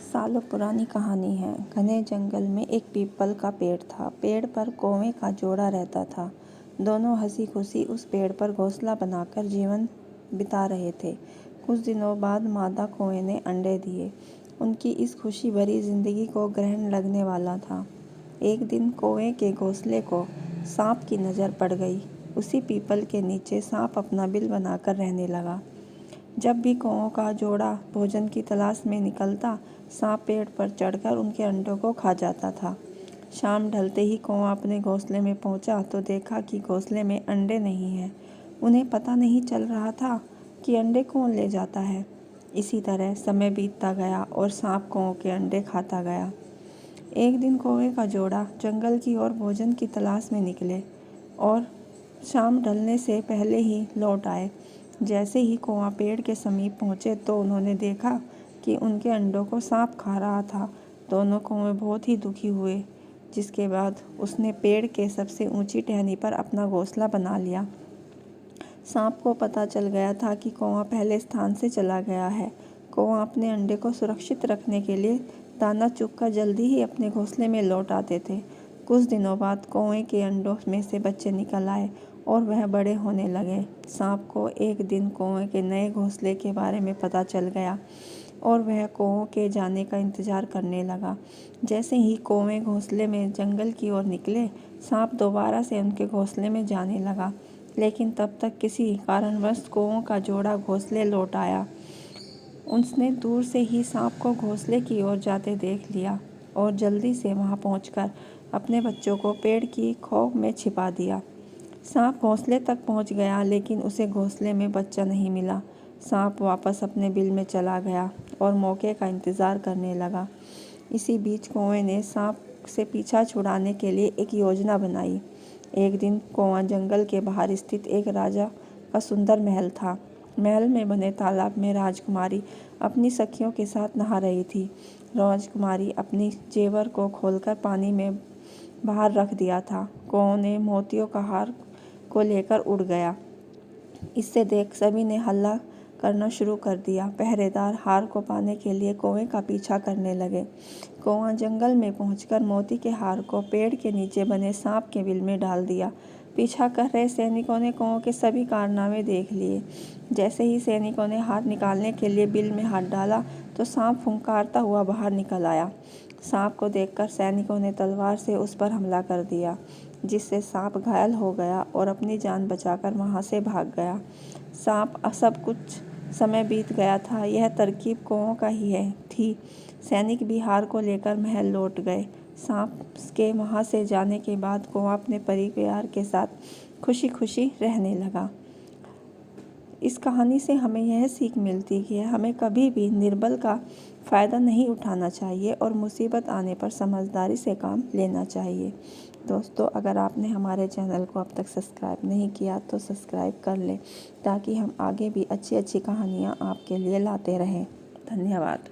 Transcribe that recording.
सालों पुरानी कहानी है। घने जंगल में एक पीपल का पेड़ था। पेड़ पर कौवे का जोड़ा रहता था। दोनों हंसी खुशी उस पेड़ पर घोंसला बनाकर जीवन बिता रहे थे। कुछ दिनों बाद मादा कौवे ने अंडे दिए। उनकी इस खुशी भरी जिंदगी को ग्रहण लगने वाला था। एक दिन कौवे के घोंसले को सांप की नज़र पड़ गई। उसी पीपल के नीचे सांप अपना बिल बनाकर रहने लगा। जब भी कौवों का जोड़ा भोजन की तलाश में निकलता, सांप पेड़ पर चढ़कर उनके अंडों को खा जाता था। शाम ढलते ही कौवा अपने घोंसले में पहुंचा तो देखा कि घोंसले में अंडे नहीं हैं। उन्हें पता नहीं चल रहा था कि अंडे कौन ले जाता है। इसी तरह समय बीतता गया और सांप कौवों के अंडे खाता गया। एक दिन कौवे का जोड़ा जंगल की ओर भोजन की तलाश में निकले और शाम ढलने से पहले ही लौट आए। जैसे ही कौवा पेड़ के समीप पहुंचे तो उन्होंने देखा कि उनके अंडों को सांप खा रहा था। दोनों कौवे बहुत ही दुखी हुए, जिसके बाद उसने पेड़ के सबसे ऊंची टहनी पर अपना घोंसला बना लिया। सांप को पता चल गया था कि कौवा पहले स्थान से चला गया है। कौवा अपने अंडे को सुरक्षित रखने के लिए दाना चुगकर जल्दी ही अपने घोंसले में लौट आते थे। कुछ दिनों बाद कौवे के अंडों में से बच्चे निकल आए और वह बड़े होने लगे। सांप को एक दिन कौवे के नए घोंसले के बारे में पता चल गया और वह कौवों के जाने का इंतजार करने लगा। जैसे ही कौवे घोंसले में जंगल की ओर निकले, सांप दोबारा से उनके घोंसले में जाने लगा, लेकिन तब तक किसी कारणवश कौवों का जोड़ा घोंसले लौट आया। उसने दूर से ही सांप को घोंसले की ओर जाते देख लिया और जल्दी से वहां पहुंचकर अपने बच्चों को पेड़ की खोप में छिपा दिया। सांप घोंसले तक पहुंच गया, लेकिन उसे घोंसले में बच्चा नहीं मिला। सांप वापस अपने बिल में चला गया और मौके का इंतज़ार करने लगा। इसी बीच कौवे ने सांप से पीछा छुड़ाने के लिए एक योजना बनाई। एक दिन कौवा जंगल के बाहर स्थित एक राजा का सुंदर महल था। महल में बने तालाब में राजकुमारी अपनी सखियों के साथ नहा रही थी। राजकुमारी अपनी जेवर को खोलकर पानी में बाहर रख दिया था। कौवे ने मोतियों का हार को लेकर उड़ गया। इससे देख सभी ने हल्ला करना शुरू कर दिया। पहरेदार हार को पाने के लिए कौवे का पीछा करने लगे। कौवा जंगल में पहुंचकर मोती के हार को पेड़ के नीचे बने सांप के बिल में डाल दिया। पीछा कर रहे सैनिकों ने कौवे के सभी कारनामे देख लिए। जैसे ही सैनिकों ने हार निकालने के लिए बिल में हाथ डाला तो सांप फुंकारता हुआ बाहर निकल आया। सांप को देखकर सैनिकों ने तलवार से उस पर हमला कर दिया, जिससे सांप घायल हो गया और अपनी जान बचाकर वहां से भाग गया। सांप सब कुछ समय बीत गया था। यह तरकीब कौवों का ही थी। सैनिक भी हार को लेकर महल लौट गए। सांप के वहां से जाने के बाद कौवा अपने परिवार के साथ खुशी खुशी रहने लगा। इस कहानी से हमें यह सीख मिलती है हमें कभी भी निर्बल का फ़ायदा नहीं उठाना चाहिए और मुसीबत आने पर समझदारी से काम लेना चाहिए। दोस्तों, अगर आपने हमारे चैनल को अब तक सब्सक्राइब नहीं किया तो सब्सक्राइब कर लें, ताकि हम आगे भी अच्छी अच्छी कहानियाँ आपके लिए लाते रहें। धन्यवाद।